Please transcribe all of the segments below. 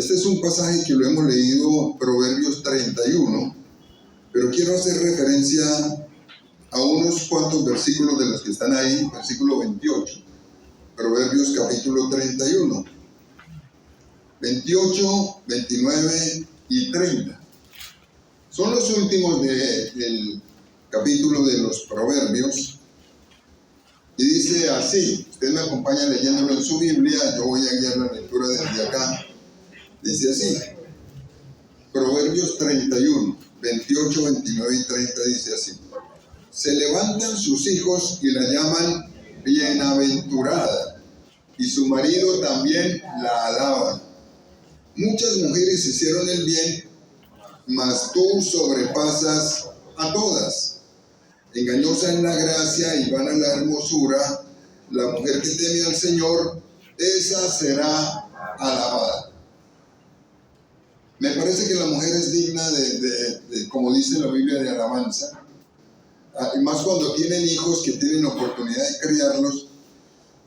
Este es un pasaje que lo hemos leído, Proverbios 31, pero quiero hacer referencia a unos cuantos versículos de los que están ahí, versículo 28, Proverbios capítulo 31, 28, 29 y 30. Son los últimos del capítulo de los Proverbios. Y dice así, usted me acompaña leyéndolo en su Biblia, yo voy a guiar la lectura desde acá. Dice así, Proverbios 31, 28, 29 y 30 dice así. Se levantan sus hijos y la llaman bienaventurada, y su marido también la alaba. Muchas mujeres hicieron el bien, mas tú sobrepasas a todas. Engañosa es la gracia y vana la hermosura. La mujer que teme al Señor, esa será alabada. Me parece que la mujer es digna de como dice la Biblia, de alabanza. Y más cuando tienen hijos que tienen oportunidad de criarlos,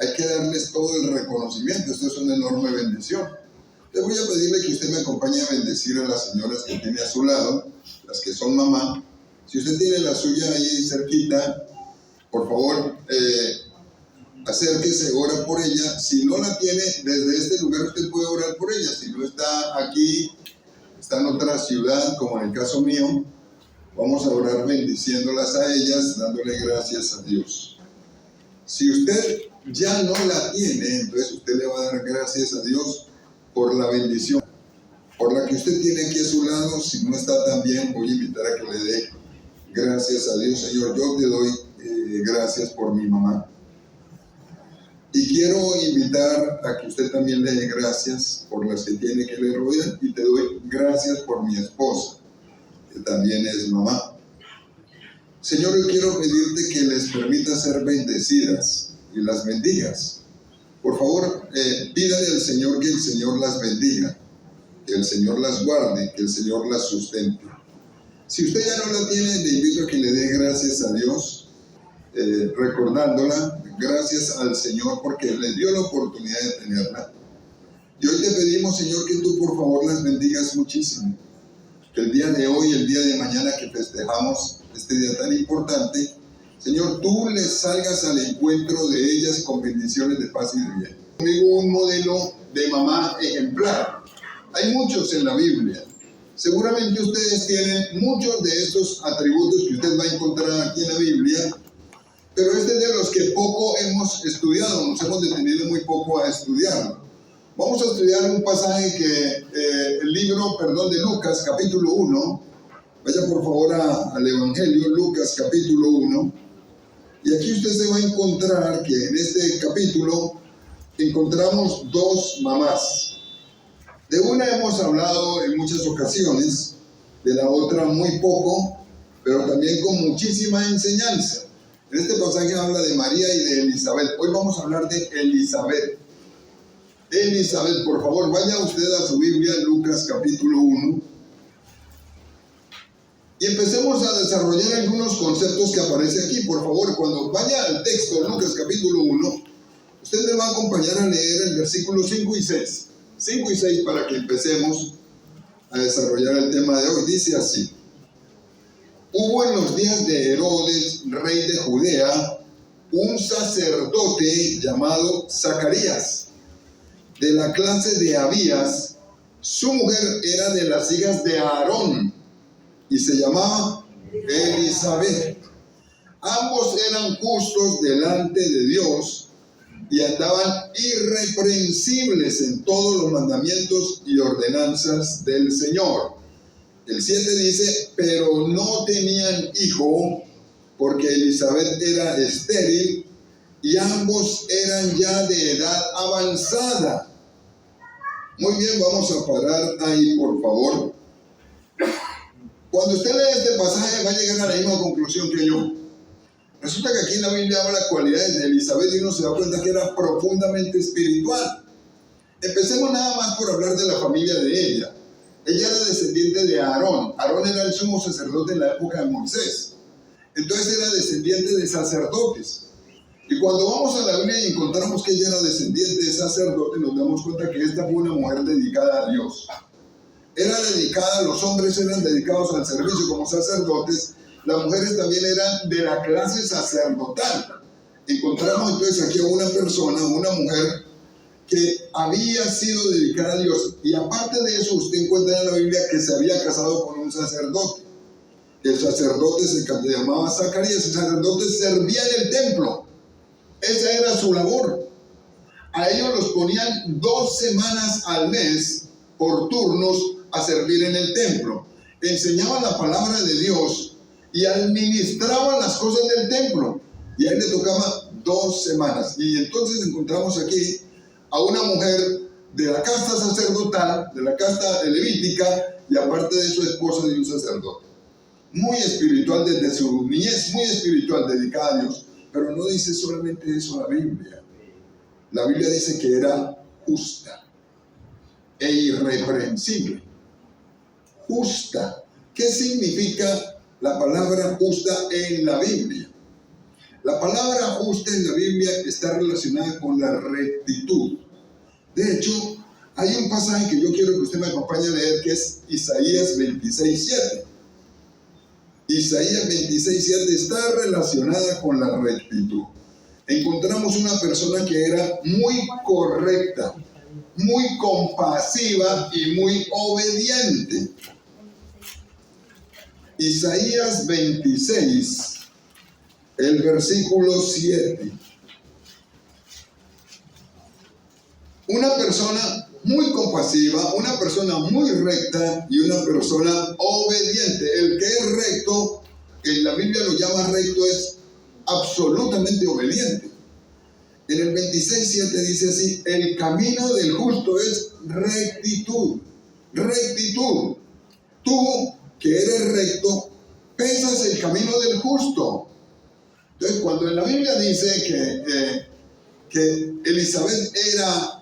hay que darles todo el reconocimiento. Esto es una enorme bendición. Le voy a pedirle que usted me acompañe a bendecir a las señoras que tiene a su lado, las que son mamá. Si usted tiene la suya ahí cerquita, por favor, acérquese, ora por ella. Si no la tiene, desde este lugar usted puede orar por ella. Si no está aquí, está en otra ciudad, como en el caso mío, vamos a orar bendiciéndolas a ellas, dándole gracias a Dios. Si usted ya no la tiene, entonces usted le va a dar gracias a Dios por la bendición, por la que usted tiene aquí a su lado. Si no está tan bien, voy a invitar a que le dé gracias a Dios. Señor, yo te doy gracias por mi mamá. Y quiero invitar a que usted también le dé gracias por las que tiene que le rodean. Y te doy gracias por mi esposa, que también es mamá. Señor, yo quiero pedirte que les permita ser bendecidas y las bendigas. Por favor, pídale al Señor que el Señor las bendiga, que el Señor las guarde, que el Señor las sustente. Si usted ya no la tiene, le invito a que le dé gracias a Dios, recordándola, gracias al Señor porque le dio la oportunidad de tenerla. Y hoy te pedimos, Señor, que tú por favor las bendigas muchísimo. Que el día de hoy, el día de mañana que festejamos este día tan importante, Señor, tú les salgas al encuentro de ellas con bendiciones de paz y de bien. Conmigo un modelo de mamá ejemplar. Hay muchos en la Biblia. Seguramente ustedes tienen muchos de estos atributos que usted va a encontrar aquí en la Biblia, pero este es de los que poco hemos estudiado, nos hemos detenido muy poco a estudiarlo. Vamos a estudiar un pasaje que el libro de Lucas, capítulo 1. Vaya por favor al Evangelio, Lucas, capítulo 1. Y aquí usted se va a encontrar que en este capítulo encontramos dos mamás. De una hemos hablado en muchas ocasiones, de la otra muy poco, pero también con muchísima enseñanza. En este pasaje habla de María y de Elizabeth. Hoy vamos a hablar de Elizabeth. Elizabeth, por favor, vaya usted a su Biblia, Lucas capítulo 1. Y empecemos a desarrollar algunos conceptos que aparecen aquí. Por favor, cuando vaya al texto de Lucas capítulo 1, usted me va a acompañar a leer el versículo 5 y 6. 5 y 6 para que empecemos a desarrollar el tema de hoy. Dice así. Hubo en los días de Herodes, rey de Judea, un sacerdote llamado Zacarías, de la clase de Abías. Su mujer era de las hijas de Aarón y se llamaba Elizabeth. Ambos eran justos delante de Dios y andaban irreprensibles en todos los mandamientos y ordenanzas del Señor. El 7 dice, pero no tenían hijo porque Elizabeth era estéril y ambos eran ya de edad avanzada. Muy bien, vamos a parar ahí, por favor. Cuando usted lee este pasaje va a llegar a la misma conclusión que yo. Resulta que aquí en la Biblia habla cualidades de Elizabeth y uno se da cuenta que era profundamente espiritual. Empecemos nada más por hablar de la familia de ella. Ella era descendiente de Aarón. Aarón era el sumo sacerdote en la época de Moisés. Entonces era descendiente de sacerdotes. Y cuando vamos a la Biblia y encontramos que ella era descendiente de sacerdote, nos damos cuenta que esta fue una mujer dedicada a Dios. Era dedicada, los hombres eran dedicados al servicio como sacerdotes, las mujeres también eran de la clase sacerdotal. Encontramos entonces aquí a una persona, una mujer, que había sido dedicada a Dios. Y aparte de eso, usted encuentra en la Biblia que se había casado con un sacerdote. El sacerdote se llamaba Zacarías. El sacerdote servía en el templo. Esa era su labor. A ellos los ponían 2 semanas al mes por turnos a servir en el templo. Enseñaban la palabra de Dios y administraban las cosas del templo. Y a él le tocaba 2 semanas. Y entonces encontramos aquí a una mujer de la casta sacerdotal, de la casta levítica, y aparte de eso, esposa de un sacerdote. Muy espiritual desde su niñez, muy espiritual, dedicada a Dios. Pero no dice solamente eso la Biblia. La Biblia dice que era justa e irreprensible. Justa. ¿Qué significa la palabra justa en la Biblia? La palabra justa en la Biblia está relacionada con la rectitud. De hecho, hay un pasaje que yo quiero que usted me acompañe a leer, que es Isaías 26:7. Isaías 26:7 está relacionada con la rectitud. Encontramos una persona que era muy correcta, muy compasiva y muy obediente. Isaías 26, el versículo 7. Una persona muy compasiva, una persona muy recta y una persona obediente. El que es recto, en la Biblia lo llama recto, es absolutamente obediente. En el 26:7 dice así: el camino del justo es rectitud. Rectitud. Tú, que eres recto, pesas el camino del justo. Entonces, cuando en la Biblia dice que Elizabeth era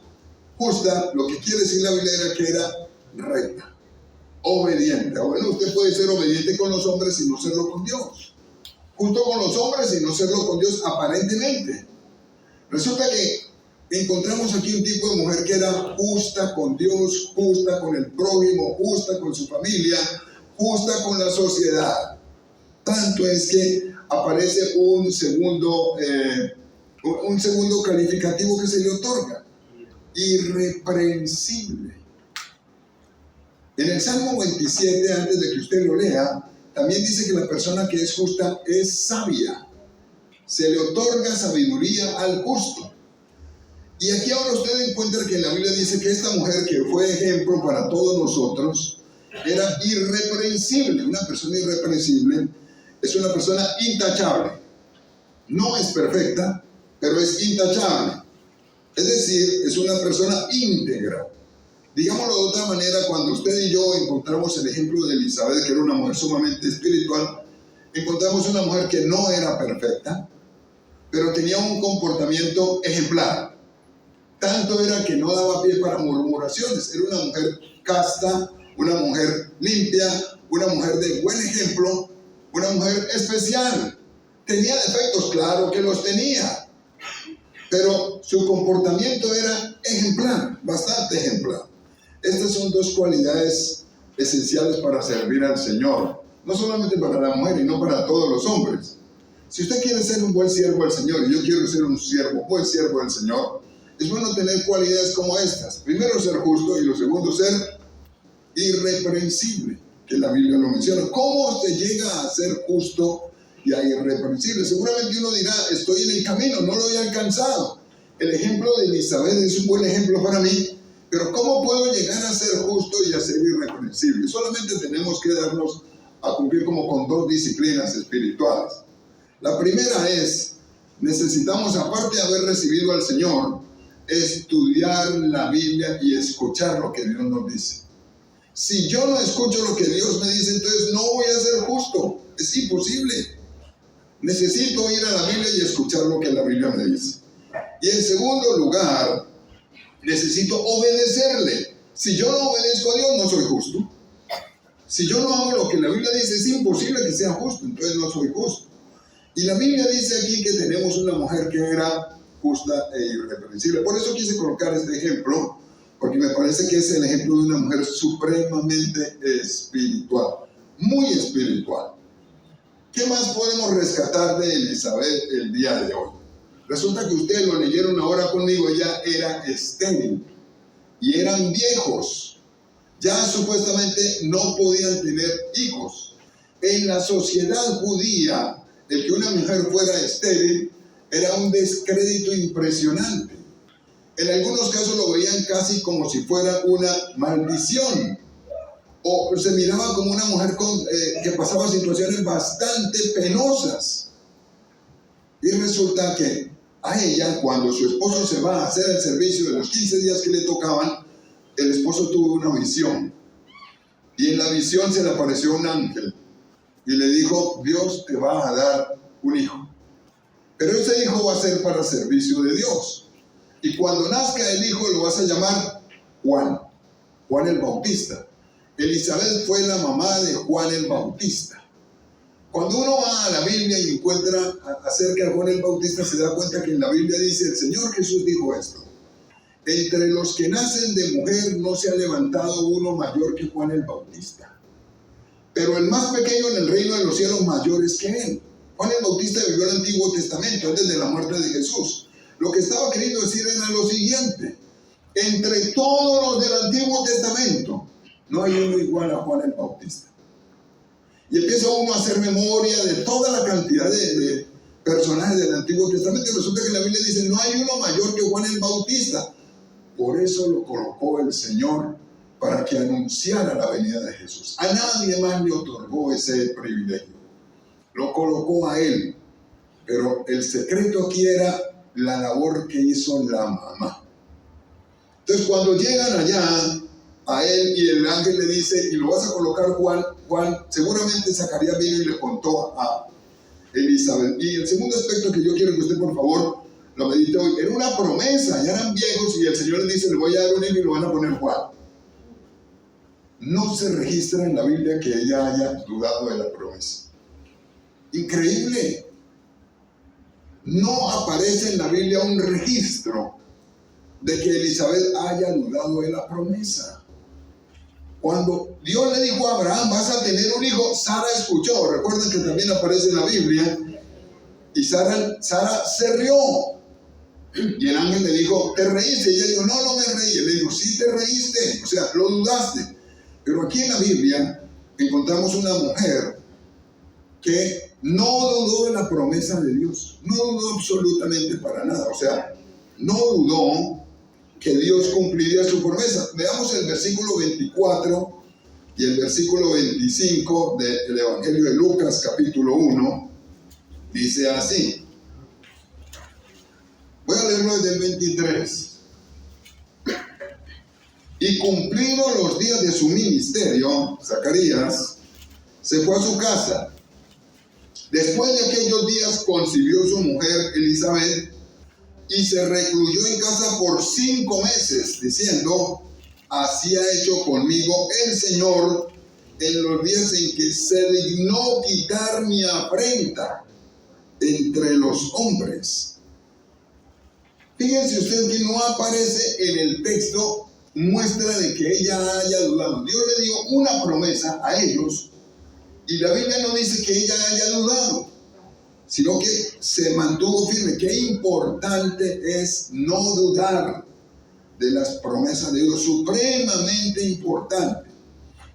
justa, lo que quiere decir la Biblia era que era recta, obediente. Bueno, usted puede ser obediente con los hombres y no serlo con Dios. Justo con los hombres y no serlo con Dios, aparentemente. Resulta que encontramos aquí un tipo de mujer que era justa con Dios, justa con el prójimo, justa con su familia, justa con la sociedad. Tanto es que aparece un segundo calificativo que se le otorga: irreprensible. En el Salmo 27, antes de que usted lo lea, también dice que la persona que es justa es sabia. Se le otorga sabiduría al justo. Y aquí ahora usted encuentra que en la Biblia dice que esta mujer, que fue ejemplo para todos nosotros, era irreprensible. Una persona irreprensible es una persona intachable. No es perfecta, pero es intachable. Es decir, es una persona íntegra. Digámoslo de otra manera, cuando usted y yo encontramos el ejemplo de Elizabeth, que era una mujer sumamente espiritual, encontramos una mujer que no era perfecta, pero tenía un comportamiento ejemplar. Tanto era que no daba pie para murmuraciones. Era una mujer casta, una mujer limpia, una mujer de buen ejemplo, una mujer especial. ¿Tenía defectos? Claro que los tenía. Pero su comportamiento era ejemplar, bastante ejemplar. Estas son 2 cualidades esenciales para servir al Señor. No solamente para la mujer y no para todos los hombres. Si usted quiere ser un buen siervo del Señor, y yo quiero ser un buen siervo del Señor, es bueno tener cualidades como estas. Primero, ser justo, y lo segundo, ser irreprensible, que la Biblia lo menciona. ¿Cómo se llega a ser justo y a irreprensible? Seguramente uno dirá: estoy en el camino, no lo he alcanzado. El ejemplo de Elizabeth es un buen ejemplo para mí, pero ¿cómo puedo llegar a ser justo y a ser irreprensible? Solamente tenemos que darnos a cumplir como con 2 disciplinas espirituales. La primera es, necesitamos, aparte de haber recibido al Señor, estudiar la Biblia y escuchar lo que Dios nos dice. Si yo no escucho lo que Dios me dice, entonces no voy a ser justo. Es imposible. Necesito ir a la Biblia y escuchar lo que la Biblia me dice. Y en segundo lugar, necesito obedecerle. Si yo no obedezco a Dios, no soy justo. Si yo no hago lo que la Biblia dice, es imposible que sea justo, entonces no soy justo. Y la Biblia dice aquí que tenemos una mujer que era justa e irreprensible. Por eso quise colocar este ejemplo, porque me parece que es el ejemplo de una mujer supremamente espiritual, muy espiritual. ¿Qué más podemos rescatar de Elizabeth el día de hoy? Resulta que ustedes lo leyeron ahora conmigo, ella era estéril y eran viejos. Ya supuestamente no podían tener hijos. En la sociedad judía, el que una mujer fuera estéril era un descrédito impresionante. En algunos casos lo veían casi como si fuera una maldición. O se miraba como una mujer que pasaba situaciones bastante penosas. Y resulta que a ella, cuando su esposo se va a hacer el servicio de los 15 días que le tocaban, el esposo tuvo una visión. Y en la visión se le apareció un ángel. Y le dijo, Dios te va a dar un hijo. Pero ese hijo va a ser para servicio de Dios. Y cuando nazca el hijo lo vas a llamar Juan el Bautista. Elizabeth fue la mamá de Juan el Bautista. Cuando uno va a la Biblia y encuentra acerca de Juan el Bautista, se da cuenta que en la Biblia dice, el Señor Jesús dijo esto: entre los que nacen de mujer no se ha levantado uno mayor que Juan el Bautista, pero el más pequeño en el reino de los cielos mayor es que él. Juan el Bautista vivió el Antiguo Testamento antes de la muerte de Jesús. Lo que estaba queriendo decir era lo siguiente: entre todos los del Antiguo Testamento no hay uno igual a Juan el Bautista. Y empieza uno a hacer memoria de toda la cantidad de personajes del Antiguo Testamento y resulta que la Biblia dice, no hay uno mayor que Juan el Bautista. Por eso lo colocó el Señor, para que anunciara la venida de Jesús. A nadie más le otorgó ese privilegio. Lo colocó a él. Pero el secreto aquí era la labor que hizo la mamá. Entonces cuando llegan allá a él y el ángel le dice, y lo vas a colocar Juan, seguramente Zacarías vino y le contó a Elizabeth. Y el segundo aspecto que yo quiero que usted por favor lo medite hoy, era una promesa, ya eran viejos y el Señor les dice, le voy a dar un hijo y lo van a poner Juan. No se registra en la Biblia que ella haya dudado de la promesa. Increíble. No aparece en la Biblia un registro de que Elizabeth haya dudado de la promesa. Cuando Dios le dijo a Abraham, vas a tener un hijo, Sara escuchó. Recuerden que también aparece en la Biblia. Y Sara se rió. Y el ángel le dijo, ¿te reíste? Y ella dijo, no me reí. Y él le dijo, sí te reíste. O sea, lo dudaste. Pero aquí en la Biblia encontramos una mujer que no dudó de la promesa de Dios. No dudó absolutamente para nada. O sea, no dudó que Dios cumpliría su promesa. Veamos el versículo 24 y el versículo 25 del Evangelio de Lucas, capítulo 1. Dice así. Voy a leerlo desde el 23. Y cumplidos los días de su ministerio, Zacarías se fue a su casa. Después de aquellos días concibió su mujer Elizabeth y se recluyó en casa por 5 meses, diciendo, así ha hecho conmigo el Señor en los días en que se dignó quitar mi afrenta entre los hombres. Fíjense ustedes que no aparece en el texto muestra de que ella haya dudado. Dios le dio una promesa a ellos y la Biblia no dice que ella haya dudado, sino que se mantuvo firme. Qué importante es no dudar de las promesas de Dios, supremamente importante.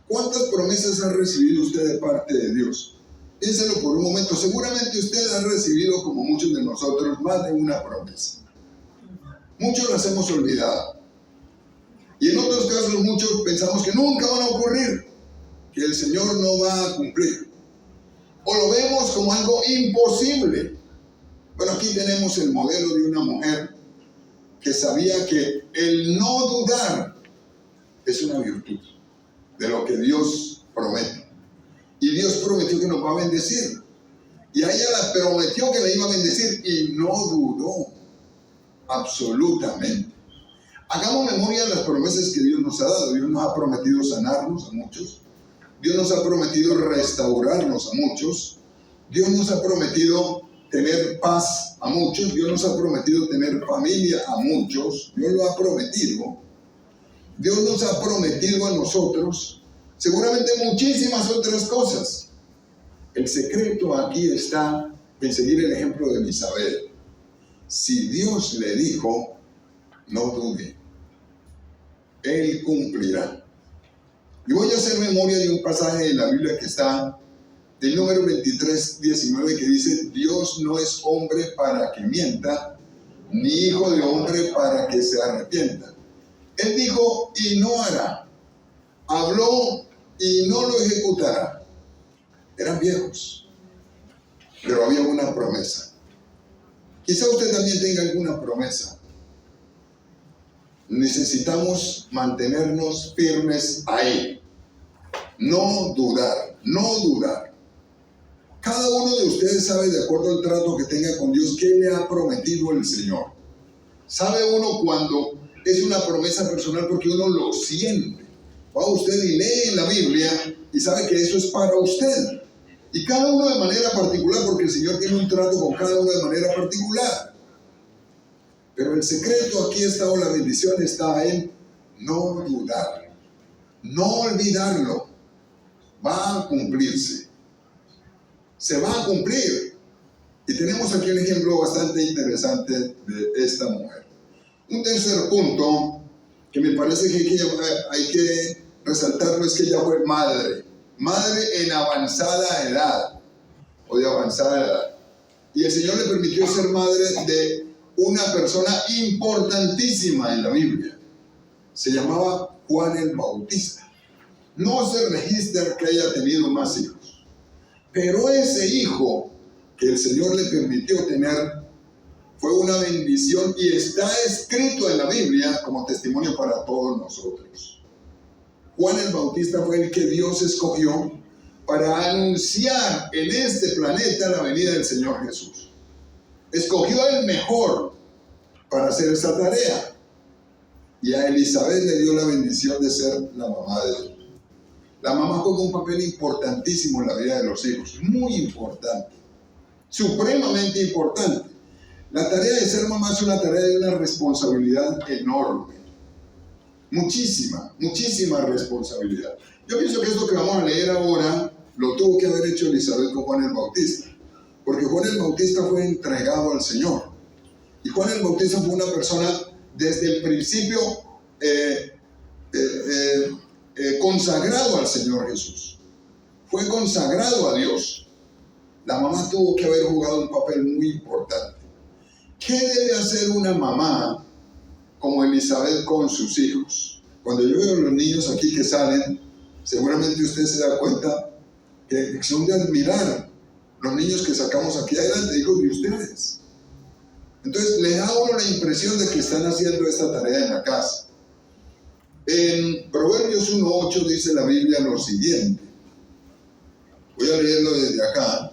¿Cuántas promesas ha recibido usted de parte de Dios? Piénselo por un momento. Seguramente usted ha recibido, como muchos de nosotros, más de una promesa. Muchos las hemos olvidado. Y en otros casos muchos pensamos que nunca van a ocurrir, que el Señor no va a cumplir. O lo vemos como algo imposible. Bueno, aquí tenemos el modelo de una mujer que sabía que el no dudar es una virtud de lo que Dios promete. Y Dios prometió que nos va a bendecir. Y a ella la prometió que le iba a bendecir y no dudó absolutamente. Hagamos memoria de las promesas que Dios nos ha dado. Dios nos ha prometido sanarnos a muchos. Dios nos ha prometido restaurarnos a muchos. Dios nos ha prometido tener paz a muchos, Dios nos ha prometido tener familia a muchos, Dios lo ha prometido. Dios nos ha prometido a nosotros seguramente muchísimas otras cosas. El secreto aquí está en seguir el ejemplo de Elizabeth. Si Dios le dijo, no dude, Él cumplirá. Y voy a hacer memoria de un pasaje de la Biblia que está en número 23, 19, que dice: Dios no es hombre para que mienta, ni hijo de hombre para que se arrepienta. Él dijo y no hará, habló y no lo ejecutará. Eran viejos, pero había una promesa. Quizá usted también tenga alguna promesa. Necesitamos mantenernos firmes ahí. No dudar, no dudar. Cada uno de ustedes sabe, de acuerdo al trato que tenga con Dios, qué le ha prometido el Señor. Sabe uno cuando es una promesa personal porque uno lo siente. Va usted y lee en la Biblia y sabe que eso es para usted. Y cada uno de manera particular, porque el Señor tiene un trato con cada uno de manera particular. Pero el secreto aquí está, o la bendición está en no dudar, no olvidarlo. Va a cumplirse. Se va a cumplir. Y tenemos aquí un ejemplo bastante interesante de esta mujer. Un tercer punto que me parece que hay que resaltarlo es que ella fue madre en avanzada edad, o de avanzada edad. Y el Señor le permitió ser madre de una persona importantísima en la Biblia. Se llamaba Juan el Bautista. No se registra que haya tenido más hijos, pero ese hijo que el Señor le permitió tener fue una bendición y está escrito en la Biblia como testimonio para todos nosotros. Juan el Bautista fue el que Dios escogió para anunciar en este planeta la venida del Señor Jesús. Escogió el mejor para hacer esta tarea. Y a Elizabeth le dio la bendición de ser la mamá de él. La mamá jugó un papel importantísimo en la vida de los hijos, muy importante, supremamente importante. La tarea de ser mamá es una tarea de una responsabilidad enorme. Muchísima, muchísima responsabilidad. Yo pienso que esto que vamos a leer ahora lo tuvo que haber hecho Elizabeth con Juan el Bautista, porque Juan el Bautista fue entregado al Señor. Y Juan el Bautista fue una persona desde el principio consagrado al Señor Jesús. Fue consagrado a Dios. La mamá tuvo que haber jugado un papel muy importante. ¿Qué debe hacer una mamá como Elizabeth con sus hijos? Cuando yo veo a los niños aquí que salen, seguramente usted se da cuenta que son de admirar los niños que sacamos aquí adelante, hijos de ustedes. Entonces les da a uno la impresión de que están haciendo esta tarea en la casa. En Proverbios 1:8 dice la Biblia lo siguiente. Voy a leerlo desde acá.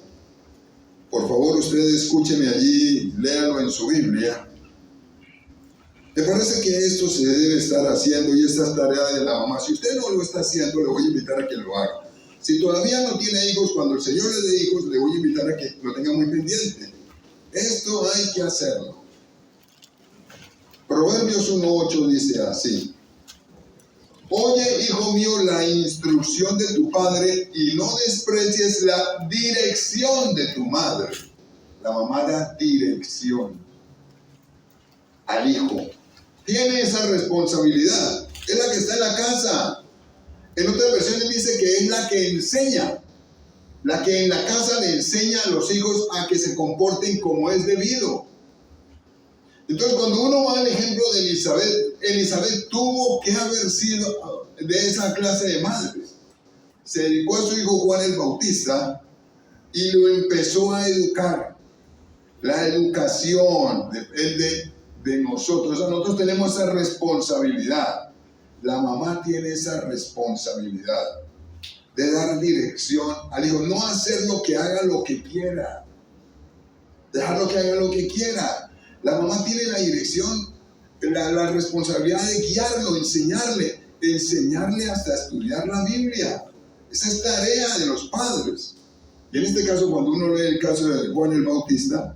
Por favor, ustedes escúchenme allí, léanlo en su Biblia. Me parece que esto se debe estar haciendo y esta es tarea de la mamá. Si usted no lo está haciendo, le voy a invitar a que lo haga. Si todavía no tiene hijos, cuando el Señor le dé hijos, le voy a invitar a que lo tenga muy pendiente. Esto hay que hacerlo. Proverbios 1:8 dice así: Oye, hijo mío, la instrucción de tu padre y no desprecies la dirección de tu madre. La mamá da dirección al hijo. Tiene esa responsabilidad. Es la que está en la casa. En otras versiones dice que es la que enseña. La que en la casa le enseña a los hijos a que se comporten como es debido. Entonces, cuando uno va al ejemplo de Elizabeth tuvo que haber sido de esa clase de madres. Se dedicó a su hijo Juan el Bautista y lo empezó a educar. La educación depende de nosotros. O sea, nosotros tenemos esa responsabilidad. La mamá tiene esa responsabilidad de dar dirección al hijo. No hacer lo que haga lo que quiera. Dejarlo que haga lo que quiera. La mamá tiene la dirección, la responsabilidad de guiarlo, enseñarle hasta estudiar la Biblia. Esa es tarea de los padres. Y en este caso, cuando uno lee el caso de Juan el Bautista,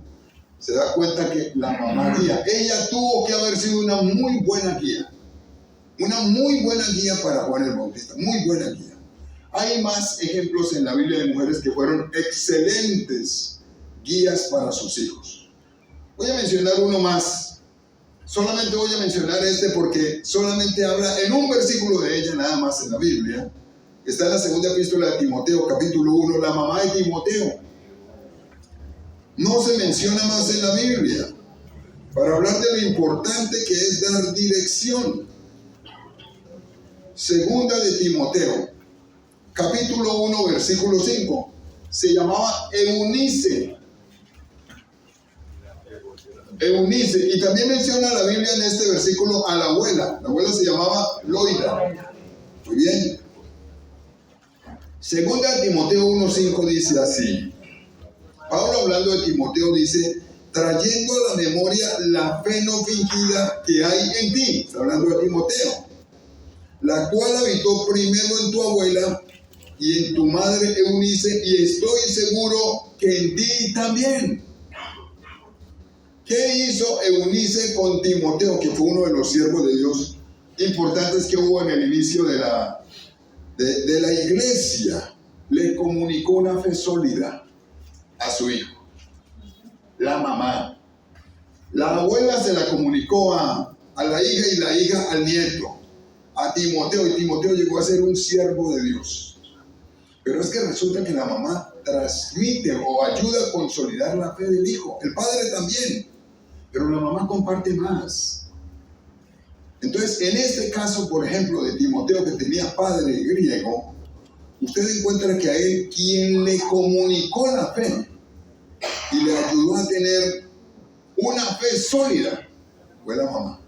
se da cuenta que la mamá guía, ella tuvo que haber sido una muy buena guía. Una muy buena guía para Juan el Bautista, muy buena guía. Hay más ejemplos en la Biblia de mujeres que fueron excelentes guías para sus hijos. Voy a mencionar uno más. Solamente voy a mencionar este porque solamente habla en un versículo de ella nada más en la Biblia. Está en la segunda epístola de Timoteo, capítulo 1, la mamá de Timoteo. No se menciona más en la Biblia para hablar de lo importante que es dar dirección. Segunda de Timoteo, capítulo 1, versículo 5. Se llamaba Eunice. Eunice. Y también menciona la Biblia en este versículo a la abuela. La abuela se llamaba Loida. Muy bien. Segunda de Timoteo 1:5 dice así. Pablo, hablando de Timoteo, dice: trayendo a la memoria la fe no fingida que hay en ti. Está hablando de Timoteo, la cual habitó primero en tu abuela y en tu madre Eunice, y estoy seguro que en ti también. ¿Qué hizo Eunice con Timoteo, que fue uno de los siervos de Dios importantes que hubo en el inicio de la iglesia? Le comunicó una fe sólida a su hijo. La mamá. La abuela se la comunicó a la hija y la hija al nieto, a Timoteo, y Timoteo llegó a ser un siervo de Dios. Pero es que resulta que la mamá transmite o ayuda a consolidar la fe del hijo. El padre también, pero la mamá comparte más. Entonces, en este caso, por ejemplo, de Timoteo, que tenía padre griego, usted encuentra que a él quien le comunicó la fe y le ayudó a tener una fe sólida fue la mamá.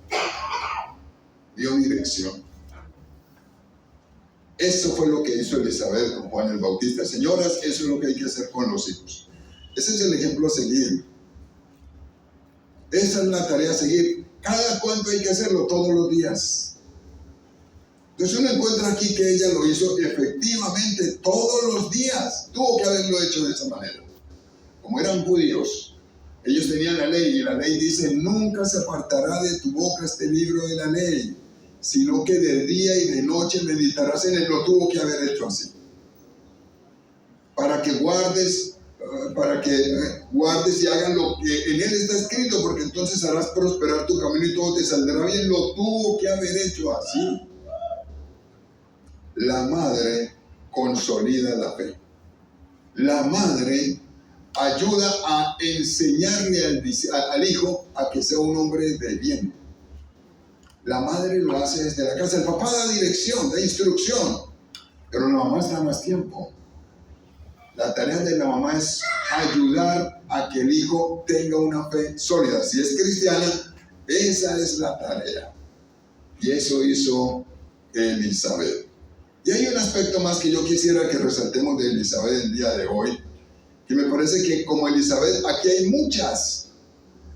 Dio dirección. Eso fue lo que hizo Elizabeth con Juan el Bautista. Señoras, eso es lo que hay que hacer con los hijos. Ese es el ejemplo a seguir. Esa es la tarea a seguir. ¿Cada cuánto hay que hacerlo? Todos los días. Entonces uno encuentra aquí que ella lo hizo efectivamente todos los días. Tuvo que haberlo hecho de esa manera. Como eran judíos, ellos tenían la ley, y la ley dice: nunca se apartará de tu boca este libro de la ley, sino que de día y de noche meditarás en él. Lo tuvo que haber hecho así. Para que guardes y hagas lo que en él está escrito, porque entonces harás prosperar tu camino y todo te saldrá bien. Lo tuvo que haber hecho así. La madre consolida la fe. La madre ayuda a enseñarle al hijo a que sea un hombre de bien. La madre lo hace desde la casa. El papá da dirección, da instrucción, pero la mamá está más tiempo. La tarea de la mamá es ayudar a que el hijo tenga una fe sólida. Si es cristiana, esa es la tarea. Y eso hizo Elizabeth. Y hay un aspecto más que yo quisiera que resaltemos de Elizabeth el día de hoy, que me parece que como Elizabeth, aquí hay muchas,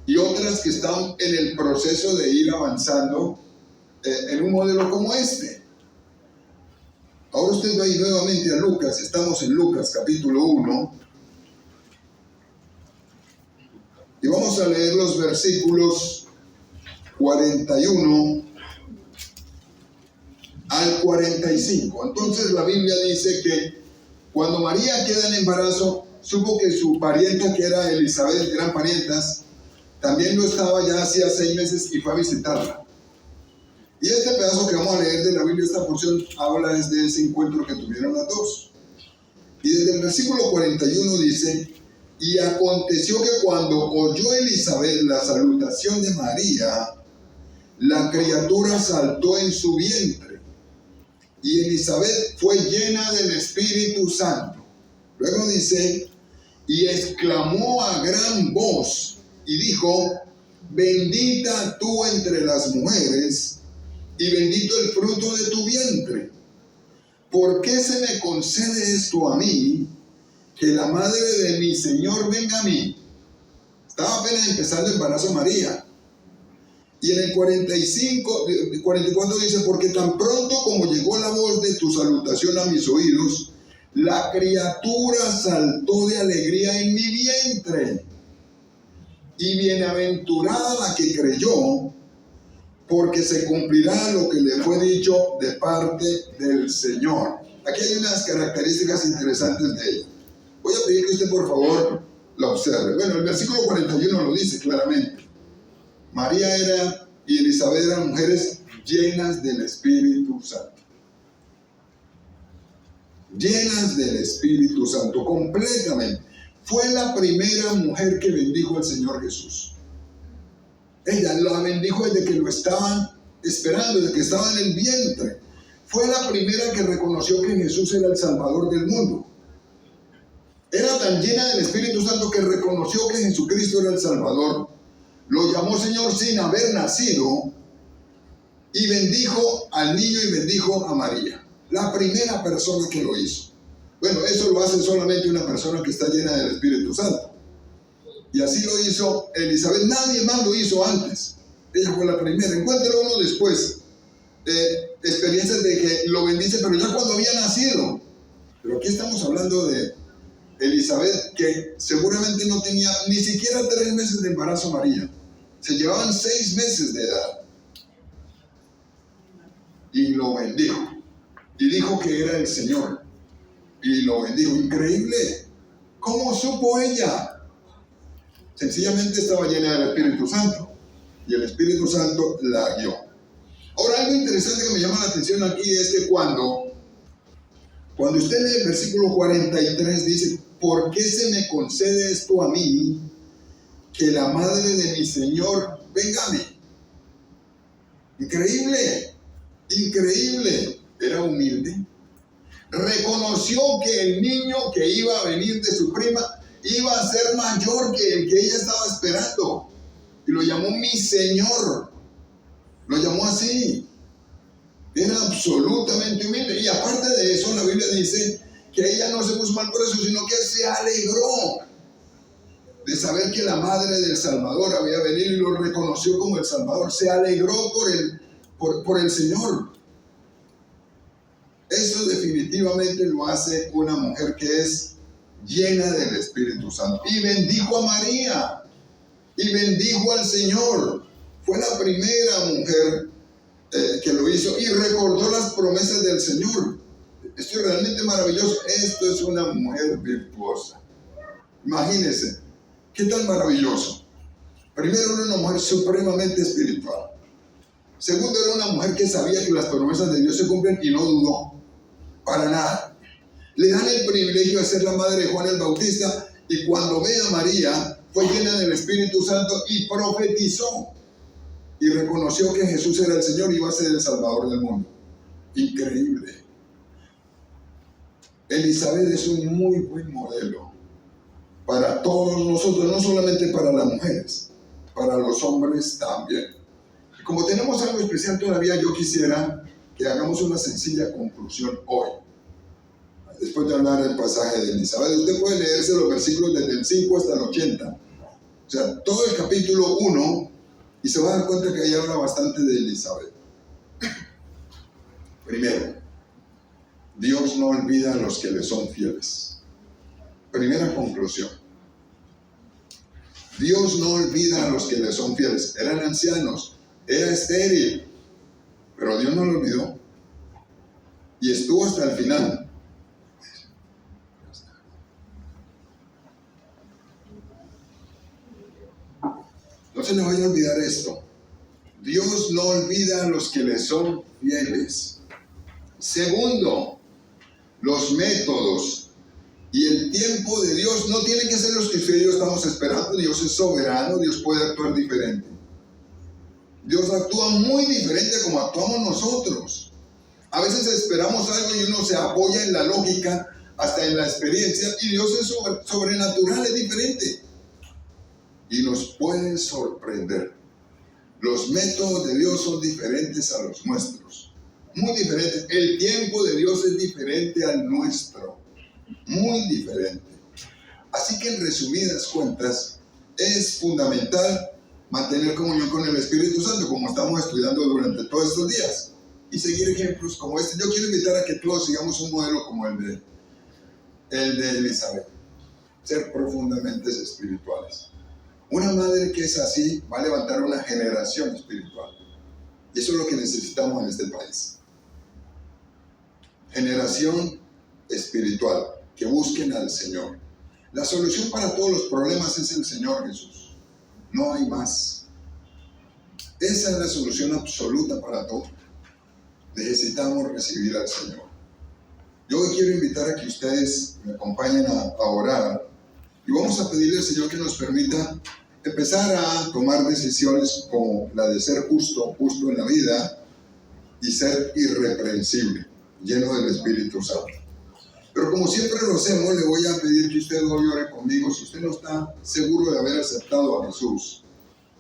y otras que están en el proceso de ir avanzando en un modelo como este. Ahora usted va a ir nuevamente a Lucas. Estamos en Lucas capítulo 1 y vamos a leer los versículos 41 al 45. Entonces la Biblia dice que cuando María queda en embarazo, supo que su parienta, que era Elizabeth, eran parientas, también lo estaba ya hacía 6 meses, y fue a visitarla. Y este pedazo que vamos a leer de la Biblia, esta porción, habla desde ese encuentro que tuvieron las dos. Y desde el versículo 41 dice: y aconteció que cuando oyó Elizabeth la salutación de María, la criatura saltó en su vientre, y Elizabeth fue llena del Espíritu Santo. Luego dice: y exclamó a gran voz y dijo: bendita tú entre las mujeres, y bendito el fruto de tu vientre. ¿Por qué se me concede esto a mí, que la madre de mi Señor venga a mí? Estaba apenas empezando el embarazo María. Y en el 44 dice: porque tan pronto como llegó la voz de tu salutación a mis oídos, la criatura saltó de alegría en mi vientre. Y bienaventurada la que creyó, porque se cumplirá lo que le fue dicho de parte del Señor. Aquí hay unas características interesantes de ella. Voy a pedir que usted por favor la observe. Bueno, el versículo 41 lo dice claramente. María y Elizabeth eran mujeres llenas del Espíritu Santo. Llenas del Espíritu Santo, completamente. Fue la primera mujer que bendijo al Señor Jesús. Ella la bendijo desde que lo estaban esperando, desde que estaba en el vientre. Fue la primera que reconoció que Jesús era el Salvador del mundo. Era tan llena del Espíritu Santo que reconoció que Jesucristo era el Salvador. Lo llamó Señor sin haber nacido y bendijo al niño y bendijo a María. La primera persona que lo hizo. Bueno, eso lo hace solamente una persona que está llena del Espíritu Santo. Y así lo hizo Elizabeth. Nadie más lo hizo antes. Ella fue la primera. Encuentra uno después experiencias de que lo bendice, pero ya cuando había nacido. Pero aquí estamos hablando de Elizabeth, que seguramente no tenía ni siquiera 3 meses de embarazo María. Se llevaban 6 meses de edad. Y lo bendijo. Y dijo que era el Señor. Y lo bendijo. Increíble. ¿Cómo supo ella? Sencillamente estaba llena del Espíritu Santo. Y el Espíritu Santo la guió. Ahora, algo interesante que me llama la atención aquí es que cuando usted lee el versículo 43, dice: ¿por qué se me concede esto a mí, que la madre de mi Señor venga a mí? Increíble. Increíble. Era humilde. Reconoció que el niño que iba a venir de su prima iba a ser mayor que el que ella estaba esperando. Y lo llamó mi Señor. Lo llamó así. Era absolutamente humilde. Y aparte de eso, la Biblia dice que ella no se puso mal por eso, sino que se alegró de saber que la madre del Salvador había venido y lo reconoció como el Salvador. Se alegró por el Señor. Eso definitivamente lo hace una mujer que es llena del Espíritu Santo. Y bendijo a María. Y bendijo al Señor. Fue la primera mujer que lo hizo. Y recordó las promesas del Señor. Esto es realmente maravilloso. Esto es una mujer virtuosa. Imagínense. ¿Qué tan maravilloso? Primero, era una mujer supremamente espiritual. Segundo, era una mujer que sabía que las promesas de Dios se cumplen y no dudó. Para nada. Le dan el privilegio de ser la madre de Juan el Bautista, y cuando ve a María, fue llena del Espíritu Santo y profetizó. Y reconoció que Jesús era el Señor y iba a ser el Salvador del mundo. Increíble. Elizabeth es un muy buen modelo para todos nosotros, no solamente para las mujeres, para los hombres también. Y como tenemos algo especial todavía, yo quisiera que hagamos una sencilla conclusión hoy. Después de hablar del pasaje de Elizabeth, usted puede leerse los versículos desde el 5 hasta el 80. O sea, todo el capítulo 1, y se va a dar cuenta que ahí habla bastante de Elizabeth. Primero, Dios no olvida a los que le son fieles. Primera conclusión. Dios no olvida a los que le son fieles. Eran ancianos, era estéril, pero Dios no lo olvidó. Y estuvo hasta el final. No se le vaya a olvidar esto. Dios no olvida a los que le son fieles. Segundo, los métodos y el tiempo de Dios no tienen que ser los que usted y yo estamos esperando. Dios es soberano, Dios puede actuar diferente. Dios actúa muy diferente a como actuamos nosotros. A veces esperamos algo y uno se apoya en la lógica, hasta en la experiencia, y Dios es sobrenatural, es diferente. Y nos puede sorprender. Los métodos de Dios son diferentes a los nuestros. Muy diferentes. El tiempo de Dios es diferente al nuestro. Muy diferente. Así que en resumidas cuentas, es fundamental mantener comunión con el Espíritu Santo, como estamos estudiando durante todos estos días. Y seguir ejemplos como este. Yo quiero invitar a que todos sigamos un modelo como el de el de Elizabeth. Ser profundamente espirituales. Una madre que es así va a levantar una generación espiritual. Y eso es lo que necesitamos en este país. Generación espiritual, que busquen al Señor. La solución para todos los problemas es el Señor Jesús. No hay más. Esa es la solución absoluta para todo. Necesitamos recibir al Señor. Yo hoy quiero invitar a que ustedes me acompañen a orar y vamos a pedirle al Señor que nos permita empezar a tomar decisiones como la de ser justo en la vida y ser irreprensible, lleno del Espíritu Santo. Pero como siempre lo hacemos, le voy a pedir que usted hoy ore conmigo si usted no está seguro de haber aceptado a Jesús,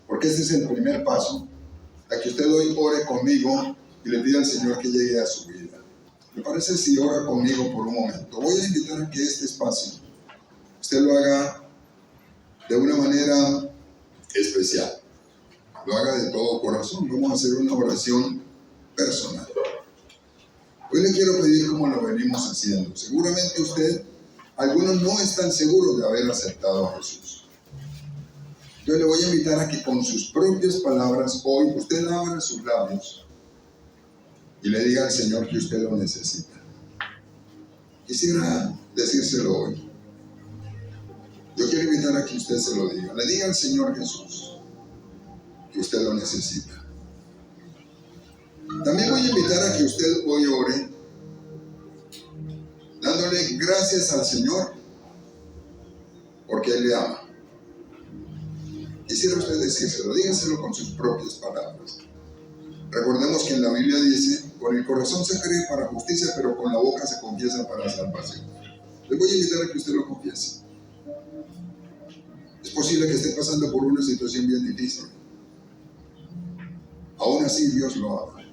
porque este es el primer paso, a que usted hoy ore conmigo y le pida al Señor que llegue a su vida. ¿Me parece si ora conmigo por un momento? Voy a invitar a que este espacio usted lo haga de una manera especial, lo haga de todo corazón. Vamos a hacer una oración personal. Hoy le quiero pedir como lo venimos haciendo. Seguramente usted, algunos no están seguros de haber aceptado a Jesús. Yo le voy a invitar a que con sus propias palabras hoy usted abra sus labios y le diga al Señor que usted lo necesita. Quisiera decírselo hoy. Yo quiero invitar a que usted se lo diga. Le diga al Señor Jesús que usted lo necesita. También voy a invitar a que usted hoy ore dándole gracias al Señor porque Él le ama. Quisiera usted decírselo, dígaselo con sus propias palabras. Recordemos que en la Biblia dice, con el corazón se cree para justicia, pero con la boca se confiesa para salvación. Le voy a invitar a que usted lo confiese. Es posible que esté pasando por una situación bien difícil. Aún así Dios lo ama.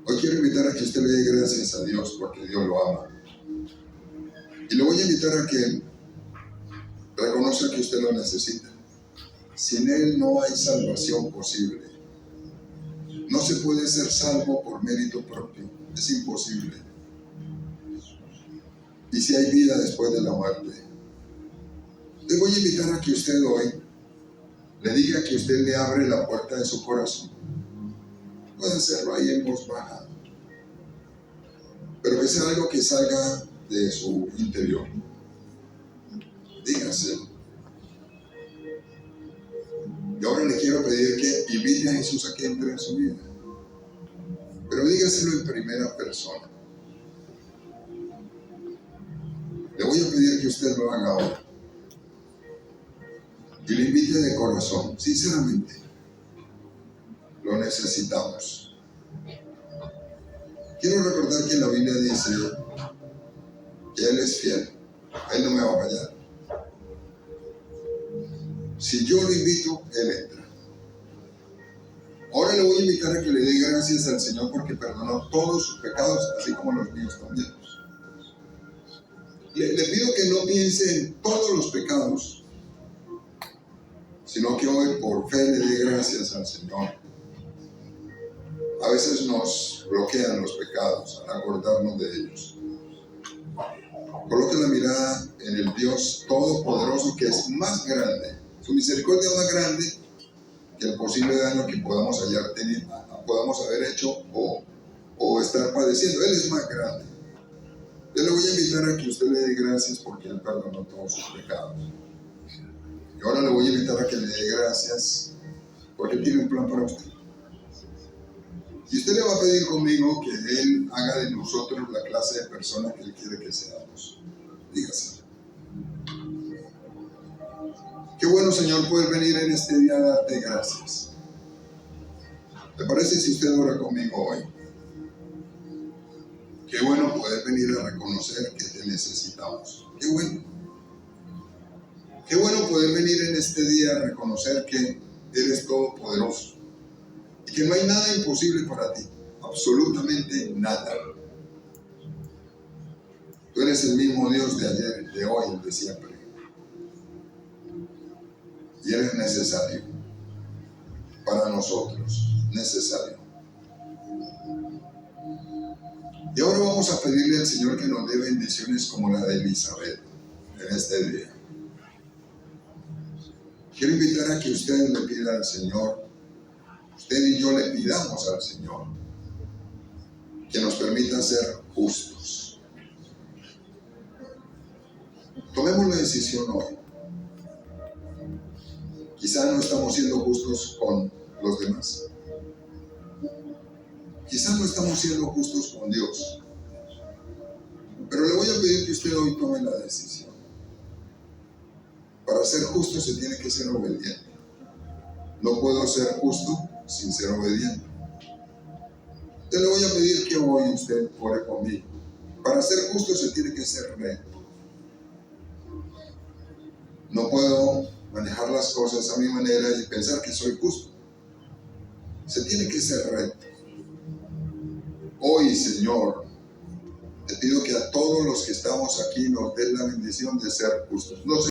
Hoy quiero invitar a que usted le dé gracias a Dios porque Dios lo ama. Y le voy a invitar a que reconozca que usted lo necesita. Sin Él no hay salvación posible. No se puede ser salvo por mérito propio. Es imposible. Y si hay vida después de la muerte. Le voy a invitar a que usted hoy le diga que usted le abre la puerta de su corazón. Puede hacerlo ahí en voz baja. Pero que sea algo que salga de su interior. Dígaselo. Y ahora le quiero pedir que invite a Jesús a que entre en su vida. Pero dígaselo en primera persona. Le voy a pedir que usted lo haga ahora. Y le invite de corazón, sinceramente. Lo necesitamos. Quiero recordar que la Biblia dice que Él es fiel. Él no me va a fallar. Si yo lo invito, Él entra. Ahora le voy a invitar a que le dé gracias al Señor porque perdonó todos sus pecados, así como los míos también. Le pido que no piense en todos los pecados, sino que hoy por fe le dé gracias al Señor. A veces nos bloquean los pecados al acordarnos de ellos. Coloque la mirada en el Dios Todopoderoso que es más grande. Su misericordia es más grande que el posible daño que podamos haber hecho o estar padeciendo. Él es más grande. Yo le voy a invitar a que usted le dé gracias porque Él perdonó todos sus pecados. Y ahora le voy a invitar a que le dé gracias porque Él tiene un plan para usted. Y usted le va a pedir conmigo que Él haga de nosotros la clase de persona que Él quiere que seamos. Dígaselo. Qué bueno, Señor, poder venir en este día a darte gracias. ¿Te parece si usted ora conmigo hoy? Qué bueno poder venir a reconocer que te necesitamos. Qué bueno. Qué bueno poder venir en este día a reconocer que eres todopoderoso y que no hay nada imposible para ti. Absolutamente nada. Tú eres el mismo Dios de ayer, el de hoy, el de siempre. Y eres necesario para nosotros. Necesario. Y ahora vamos a pedirle al Señor que nos dé bendiciones como la de Elizabeth en este día. Quiero invitar a que ustedes le pidan al Señor, usted y yo le pidamos al Señor que nos permita ser justos. Tomemos la decisión hoy. Quizá no estamos siendo justos con los demás. Quizá no estamos siendo justos con Dios. Pero le voy a pedir que usted hoy tome la decisión. Para ser justo se tiene que ser obediente. No puedo ser justo sin ser obediente. Te le voy a pedir que hoy usted ore conmigo. Para ser justo se tiene que ser recto. No puedo manejar las cosas a mi manera y pensar que soy justo. Se tiene que ser recto. Hoy, Señor, te pido que a todos los que estamos aquí nos den la bendición de ser justos. No